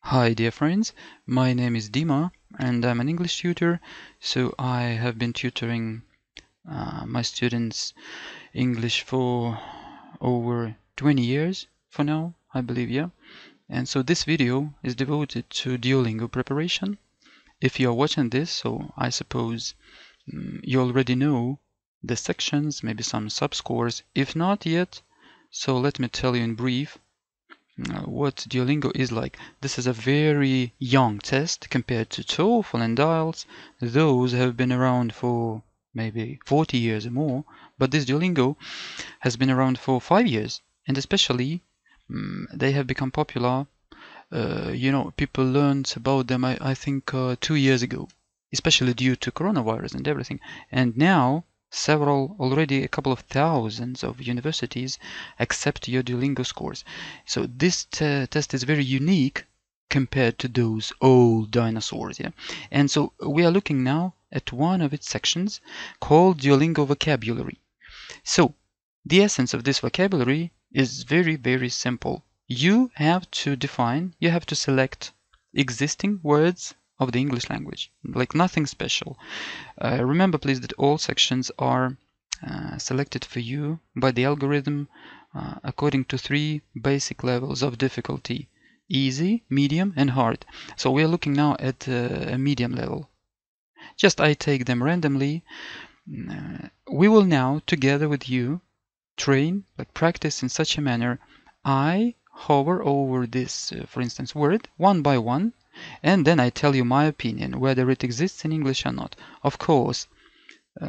Hi dear friends, my name is Dima and I'm an English tutor. So I have been tutoring my students English for over 20 years for now, I believe, yeah. And so this video is devoted to Duolingo preparation. If you are watching this, so I suppose you already know the sections, maybe some sub-scores. If not yet, so let me tell you in brief what Duolingo is like. This is a very young test compared to TOEFL and IELTS. Those have been around for maybe 40 years or more, but this Duolingo has been around for 5 years, and especially they have become popular. People learned about them, I think, 2 years ago, especially due to coronavirus and everything. And now already a couple of thousands of universities accept your Duolingo scores. So this test is very unique compared to those old dinosaurs, yeah. And so we are looking now at one of its sections called Duolingo Vocabulary. So the essence of this vocabulary is very, very simple. You have to select existing words of the English language, like nothing special. Remember, please, that all sections are selected for you by the algorithm according to 3 basic levels of difficulty: easy, medium, and hard. So we are looking now at a medium level. Just I take them randomly. We will now, together with you, practice in such a manner. I hover over this, for instance, word one by one, and then I tell you my opinion, whether it exists in English or not. Of course,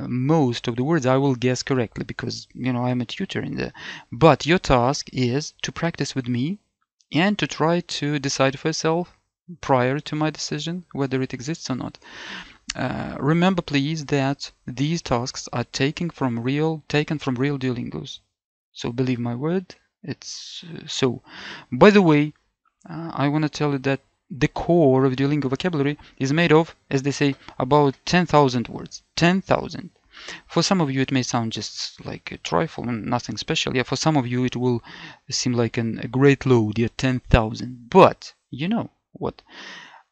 most of the words I will guess correctly because, I'm a tutor in there. But your task is to practice with me and to try to decide for yourself prior to my decision whether it exists or not. Remember, please, that these tasks are taken from real Duolingos. So believe my word, it's so. By the way, I want to tell you that the core of Duolingo vocabulary is made of, as they say, about 10,000 words. 10,000. For some of you, it may sound just like a trifle, nothing special. Yeah, for some of you, it will seem like a great load. Yeah, 10,000. But you know what?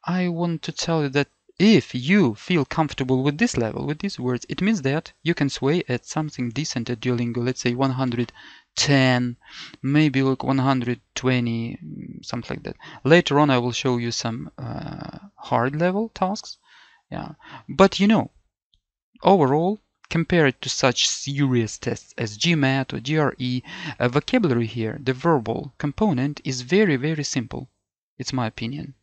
I want to tell you that if you feel comfortable with this level, with these words, it means that you can sway at something decent at Duolingo, let's say 110, maybe like 120, something like that. Later on, I will show you some hard level tasks. Yeah, but overall, compared to such serious tests as GMAT or GRE, vocabulary here, the verbal component, is very, very simple. It's my opinion.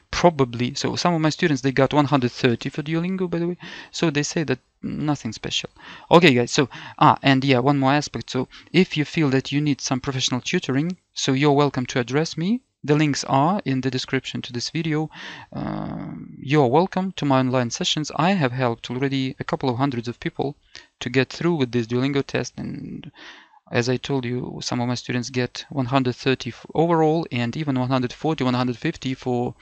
Probably, so some of my students, they got 130 for Duolingo, by the way, so they say that nothing special. Okay guys, so and yeah, one more aspect. So if you feel that you need some professional tutoring, so you're welcome to address me. The links are in the description to this video. You're welcome to my online sessions. I have helped already a couple of hundreds of people to get through with this Duolingo test, and as I told you, some of my students get 130 overall and even 140, 150 for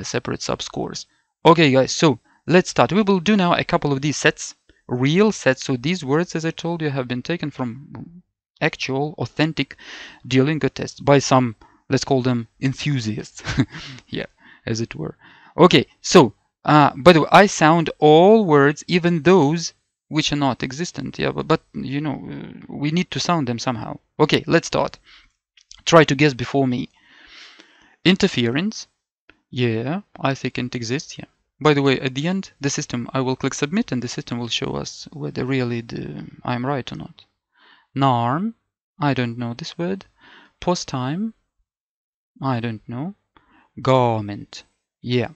separate sub-scores. Okay guys, so let's start. We will do now a couple of these sets, real sets. So these words, as I told you, have been taken from actual, authentic Duolingo tests by some, let's call them enthusiasts. Yeah, as it were. Okay, so by the way, I sound all words, even those which are not existent. Yeah, but we need to sound them somehow. Okay, let's start. Try to guess before me. Interference. Yeah, I think it exists. Yeah. By the way, at the end, the system, I will click submit and the system will show us whether really I'm right or not. Norm. I don't know this word. Post time. I don't know. Garment. Yeah.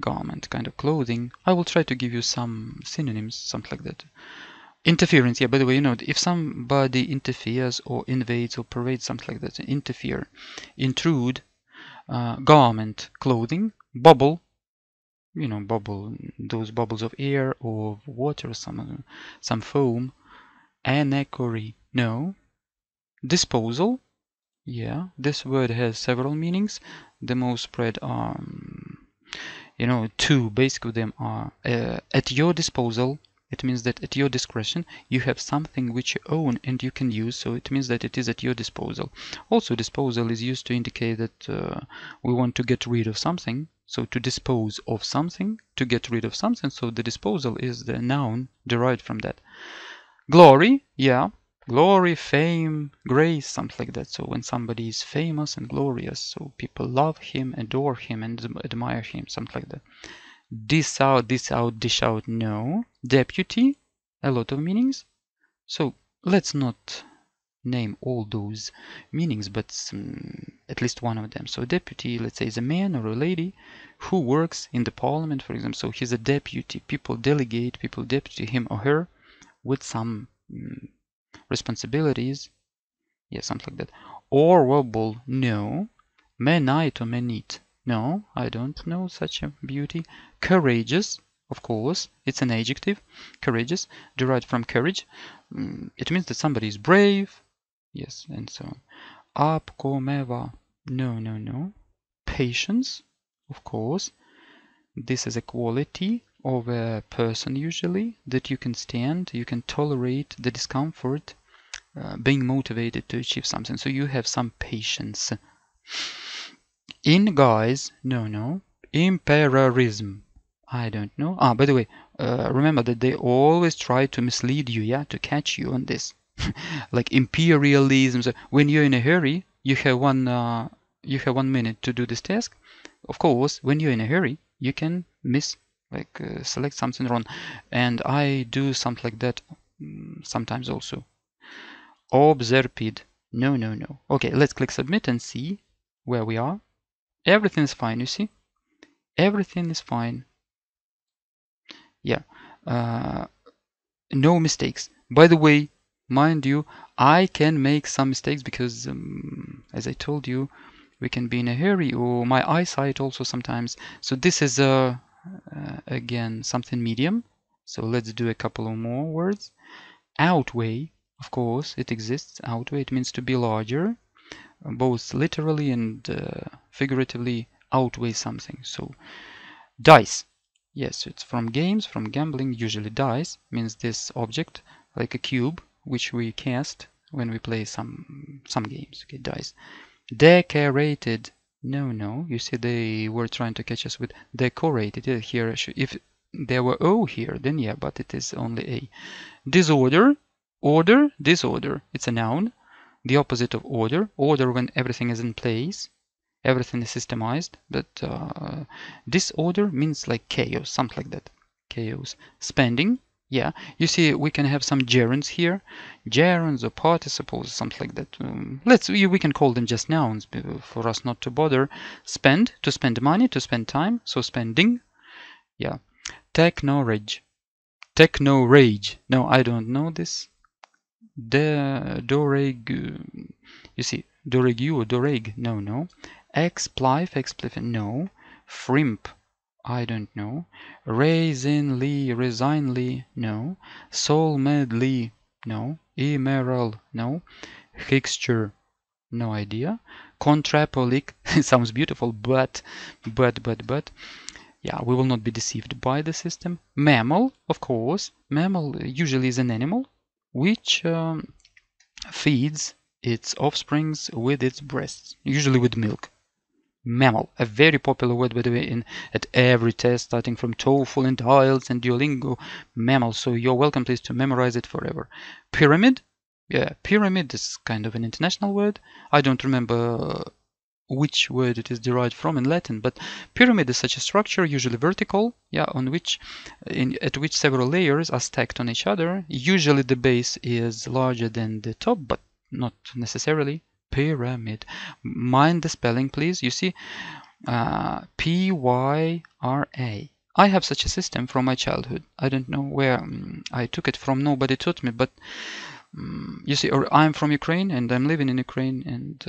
Garment, kind of clothing. I will try to give you some synonyms, something like that. Interference, yeah, by the way, if somebody interferes or invades or pervades, something like that, interfere, intrude, garment, clothing, bubble, bubble, those bubbles of air or water, some foam, anacory, no, disposal, yeah, this word has several meanings. The most spread are, two basic of them are at your disposal, It means that at your discretion, you have something which you own and you can use, so it means that it is at your disposal. Also, disposal is used to indicate that we want to get rid of something, so to dispose of something, to get rid of something, so the disposal is the noun derived from that. Glory, yeah, glory, fame, grace, something like that. So when somebody is famous and glorious, so people love him, adore him, and admire him, something like that. Dish out, dish out, no. Deputy, a lot of meanings. So let's not name all those meanings, but at least one of them. So deputy, let's say, is a man or a lady who works in the parliament, for example. So he's a deputy. People delegate, people deputy him or her with some responsibilities. Yeah, something like that. Orable, no. Menite or menite. No, I don't know such a beauty. Courageous, of course, it's an adjective. Courageous, derived from courage. It means that somebody is brave. Yes, and so on. Apkomeva, no. Patience, of course. This is a quality of a person usually that you can stand, you can tolerate the discomfort, being motivated to achieve something. So you have some patience. In guise, no. Imperialism, I don't know. By the way, remember that they always try to mislead you, yeah, to catch you on this. Like imperialism. So when you're in a hurry, you have 1 minute to do this task. Of course, when you're in a hurry, you can select something wrong, and I do something like that sometimes also. Observed, no. Okay, let's click submit and see where we are. Everything is fine, you see? Everything is fine. Yeah. No mistakes. By the way, mind you, I can make some mistakes because, as I told you, we can be in a hurry, or my eyesight also sometimes. So this is, again, something medium. So let's do a couple of more words. Outweigh, of course, it exists. Outweigh, it means to be larger. Both literally and figuratively outweigh something. So dice, yes, it's from games, from gambling. Usually dice means this object, like a cube, which we cast when we play some games. Okay, dice. Decorated, no. You see, they were trying to catch us with decorated. Here, if there were O here, then yeah, but it is only A. Disorder, order, disorder. It's a noun. The opposite of order. Order when everything is in place, everything is systemized, but disorder means like chaos, something like that. Chaos. Spending, yeah. You see, we can have some gerunds here, gerunds or participles, something like that. We can call them just nouns for us not to bother. Spend, to spend money, to spend time, so spending, yeah. Technorage, no, I don't know this. Doreg, you see, doregu or doreg, no. Explife, no. Frimp, I don't know. Resignly, no. Soulmedly, no. Emerald, no. Hixture, no idea. Contrapolic, sounds beautiful, but. Yeah, we will not be deceived by the system. Mammal, of course. Mammal usually is an animal which feeds its offsprings with its breasts, usually with milk. Mammal, a very popular word, by the way, at every test, starting from TOEFL and IELTS and Duolingo. Mammal, so you're welcome, please, to memorize it forever. Pyramid, yeah, pyramid is kind of an international word. I don't remember which word it is derived from in Latin, but pyramid is such a structure, usually vertical, yeah, at which several layers are stacked on each other. Usually the base is larger than the top, but not necessarily. Pyramid. Mind the spelling, please. You see, P-Y-R-A. I have such a system from my childhood. I don't know where I took it from. Nobody taught me, but you see, I'm from Ukraine and I'm living in Ukraine, and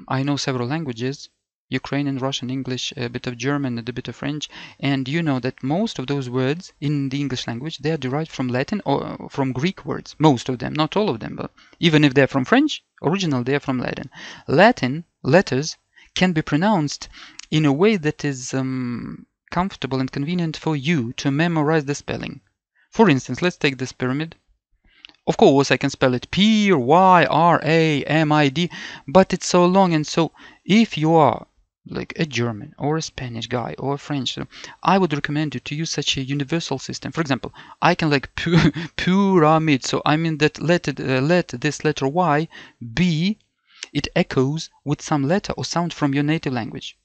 I know several languages: Ukrainian, Russian, English, a bit of German, and a bit of French. And you know that most of those words in the English language, they are derived from Latin or from Greek words. Most of them, not all of them, but even if they're from French, original, they are from Latin. Latin letters can be pronounced in a way that is comfortable and convenient for you to memorize the spelling. For instance, let's take this pyramid. Of course, I can spell it Pyramid, but it's so long, and so if you are like a German or a Spanish guy or a French, I would recommend you to use such a universal system. For example, I can like pyramid, so I mean that let this letter Y be, it echoes with some letter or sound from your native language.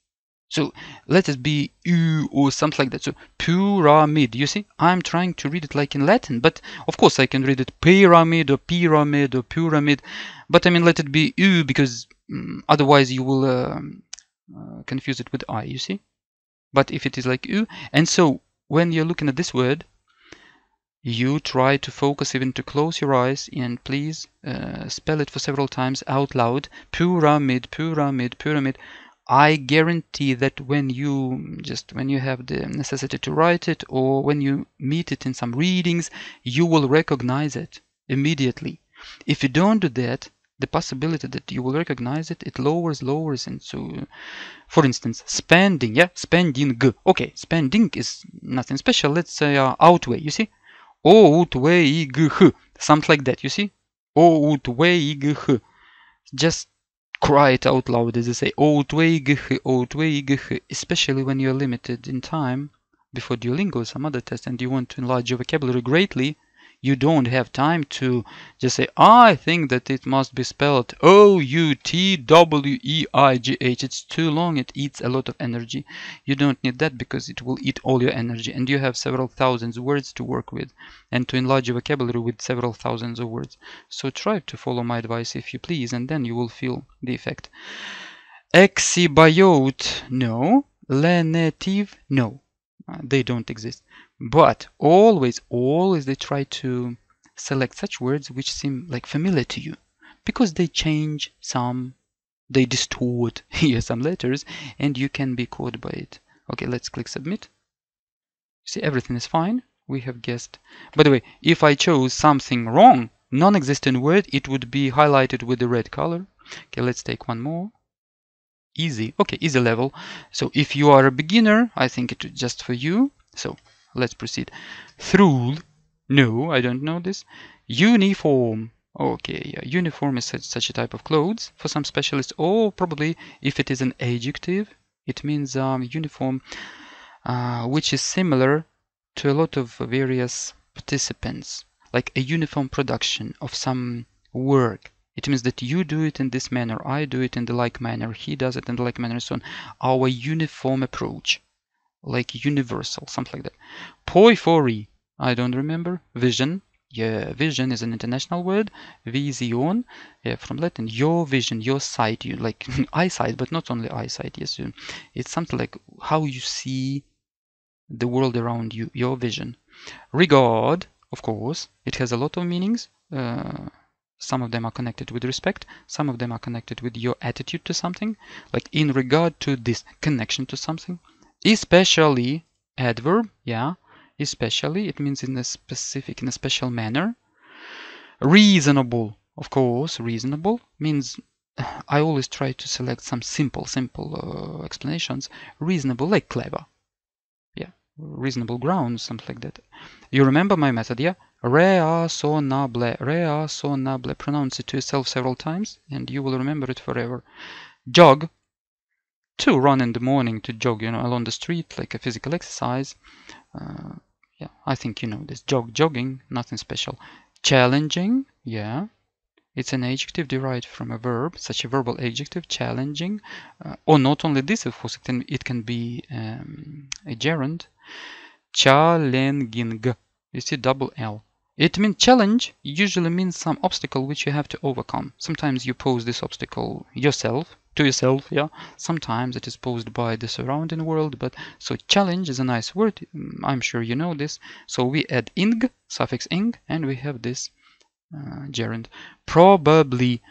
So let it be U or something like that. So pyramid, you see, I'm trying to read it like in Latin, but of course I can read it pyramid or pyramid or pyramid, but I mean let it be U because otherwise you will confuse it with I, you see. But if it is like U, and so when you're looking at this word, you try to focus, even to close your eyes, and please spell it for several times out loud. Pyramid, pyramid, pyramid. I guarantee that when you have the necessity to write it, or when you meet it in some readings, you will recognize it immediately. If you don't do that, the possibility that you will recognize it, it lowers, and so, for instance, spending, yeah, spending. Okay, spending is nothing special. Let's say outweigh, you see? Outweigh, something like that, you see? Outweigh, just cry it out loud as I say, especially when you're limited in time before Duolingo or some other test and you want to enlarge your vocabulary greatly. You don't have time to just say, I think that it must be spelled Outweigh. It's too long, it eats a lot of energy. You don't need that because it will eat all your energy, and you have several thousands of words to work with and to enlarge your vocabulary with several thousands of words. So try to follow my advice if you please, and then you will feel the effect. Exibiote, no. Lenitive, no. They don't exist. But always they try to select such words which seem like familiar to you, because they change some, they distort here some letters, and you can be caught by it. Okay, let's click submit. See, everything is fine. We have guessed. By the way, if I chose something wrong, non-existent word, it would be highlighted with the red color. Okay, let's take one more. Easy. Okay, easy level. So if you are a beginner, I think it's just for you. So let's proceed. Through, no, I don't know this. Uniform. Okay, yeah, uniform is such a type of clothes for some specialists, or probably if it is an adjective, it means uniform, which is similar to a lot of various participants, like a uniform production of some work. It means that you do it in this manner, I do it in the like manner, he does it in the like manner, so on. Our uniform approach, like universal, something like that. Poiphori, I don't remember. Vision, yeah, vision is an international word. Vision, yeah, from Latin. Your vision, your sight, you like eyesight, but not only eyesight. Yes, it's something like how you see the world around you, your vision. Regard, of course, it has a lot of meanings. Some of them are connected with respect, some of them are connected with your attitude to something, like in regard to this connection to something. Especially, adverb, yeah, especially, it means in a specific, in a special manner. Reasonable, of course, reasonable means, I always try to select some simple explanations. Reasonable, like clever. Yeah, reasonable grounds, something like that. You remember my method, yeah? Raisonnable, raisonnable. Pronounce it to yourself several times and you will remember it forever. Jog, to run in the morning, to jog, along the street, like a physical exercise. Yeah, I think you know this. Jogging, nothing special. Challenging, yeah. It's an adjective derived from a verb, such a verbal adjective, challenging. Or not only this, of course, it can be a gerund. Challenging, you see, double L. It means challenge usually means some obstacle which you have to overcome. Sometimes you pose this obstacle to yourself, yeah. Sometimes it is posed by the surrounding world, but so challenge is a nice word. I'm sure you know this. So we add ing, suffix ing, and we have this gerund. Probably,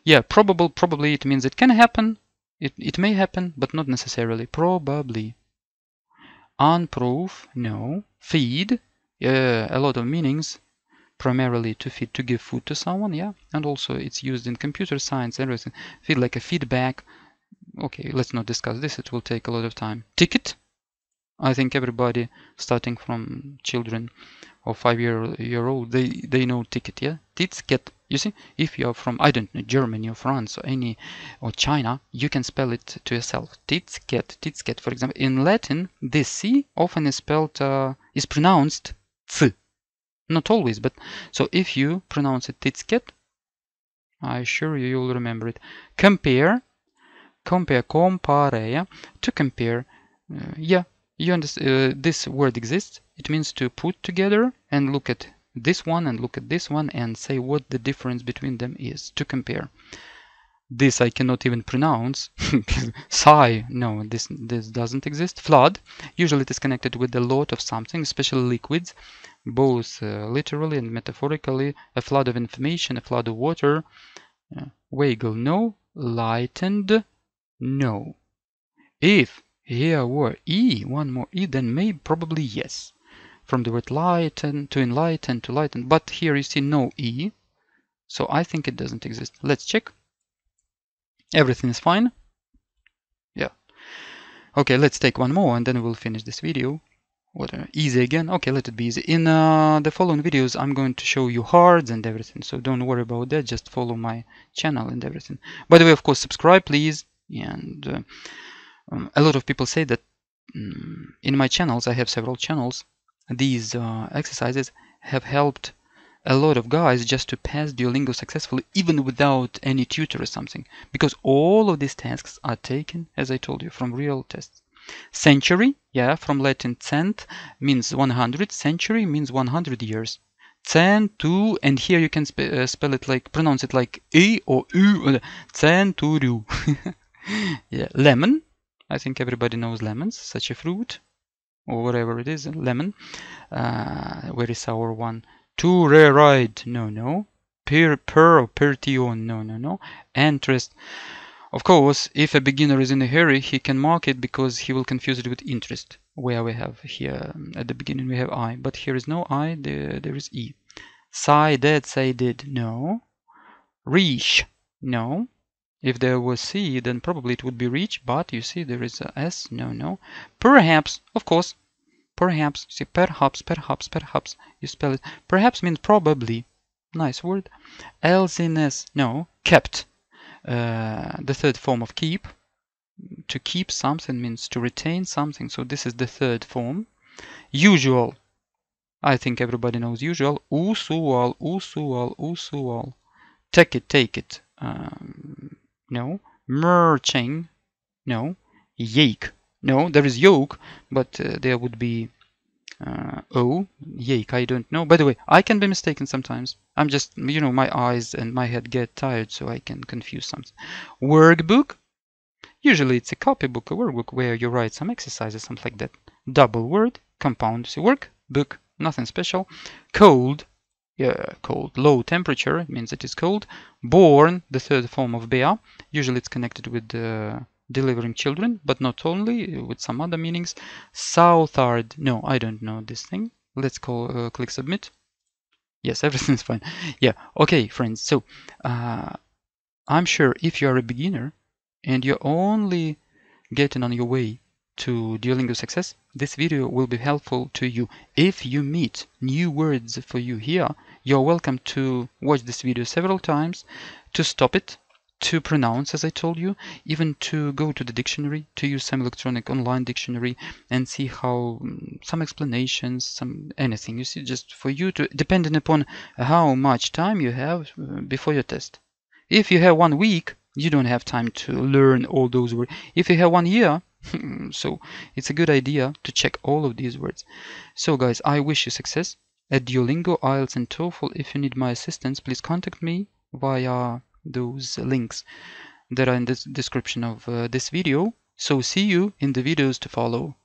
yeah, probably it means it can happen. It may happen, but not necessarily. Probably. Unproof, no. Feed, yeah, a lot of meanings. Primarily to feed, to give food to someone, yeah, and also it's used in computer science and everything. Feed, like a feedback. Okay, let's not discuss this, it will take a lot of time. Ticket, I think everybody, starting from children, or 5-year old, they know ticket, yeah? Ticket. You see, if you're from, I don't know, Germany or France or China, you can spell it to yourself. Ticket. For example, in Latin, this C often is spelled, is pronounced th. Not always, but so if you pronounce it ticket, I assure you, you'll remember it. Compare, compare, yeah? To compare, yeah, you understand, this word exists. It means to put together and look at this one and look at this one and say what the difference between them is, to compare. This I cannot even pronounce. Sigh, no, this doesn't exist. Flood, usually it is connected with a lot of something, especially liquids, both literally and metaphorically. A flood of information, a flood of water. Waggle, no. Lightened, no. If here were E, one more E, then maybe probably yes. From the word lighten to enlighten to lighten. But here you see no E, so I think it doesn't exist. Let's check. Everything is fine. Yeah. Okay, let's take one more and then we'll finish this video. What, easy again? Okay, let it be easy. In the following videos, I'm going to show you hards and everything, so don't worry about that. Just follow my channel and everything. By the way, of course, subscribe, please. And a lot of people say that in my channels, I have several channels, these exercises have helped a lot of guys just to pass Duolingo successfully, even without any tutor or something, because all of these tasks are taken, as I told you, from real tests. Century, yeah, from Latin cent means 100, century means 100 years. Centu, and here you can spell it like, pronounce it like E or U, centuru. Yeah, lemon, I think everybody knows lemons, such a fruit, or whatever it is, lemon, very sour one. To ride, no. Per or pertion, no. Interest. Of course, if a beginner is in a hurry, he can mark it because he will confuse it with interest, where we have here at the beginning we have I, but here is no I, there is E. Say did, no. Reach, no. If there was C, then probably it would be reach, but you see there is a S, no. Perhaps, of course, perhaps, see, perhaps, you spell it. Perhaps means probably, nice word. Elsiness, no. Kept, the third form of keep. To keep something means to retain something, so this is the third form. Usual, I think everybody knows usual. Usual. Take it, no. Merching, no. Yake, no. There is yoke, but there would be O, yake, I don't know. By the way, I can be mistaken sometimes. I'm just, my eyes and my head get tired, so I can confuse something. Workbook, usually it's a copybook, a workbook where you write some exercises, something like that. Double word, compound, so workbook, nothing special. Cold, yeah, cold. Low temperature means it is cold. Born, the third form of bear. Usually it's connected with delivering children, but not only, with some other meanings. Southard, no, I don't know this thing. Let's click submit. Yes, everything's fine. Yeah, okay, friends. So I'm sure if you are a beginner and you're only getting on your way to Duolingo success, this video will be helpful to you. If you meet new words for you here, you're welcome to watch this video several times, to stop it, to pronounce, as I told you, even to go to the dictionary, to use some electronic online dictionary and see how some explanations, anything, you see, just for you to, depending upon how much time you have before your test. If you have 1 week, you don't have time to learn all those words. If you have 1 year, so it's a good idea to check all of these words. So guys, I wish you success at Duolingo, IELTS and TOEFL. If you need my assistance, please contact me via those links that are in the description of this video. So see you in the videos to follow.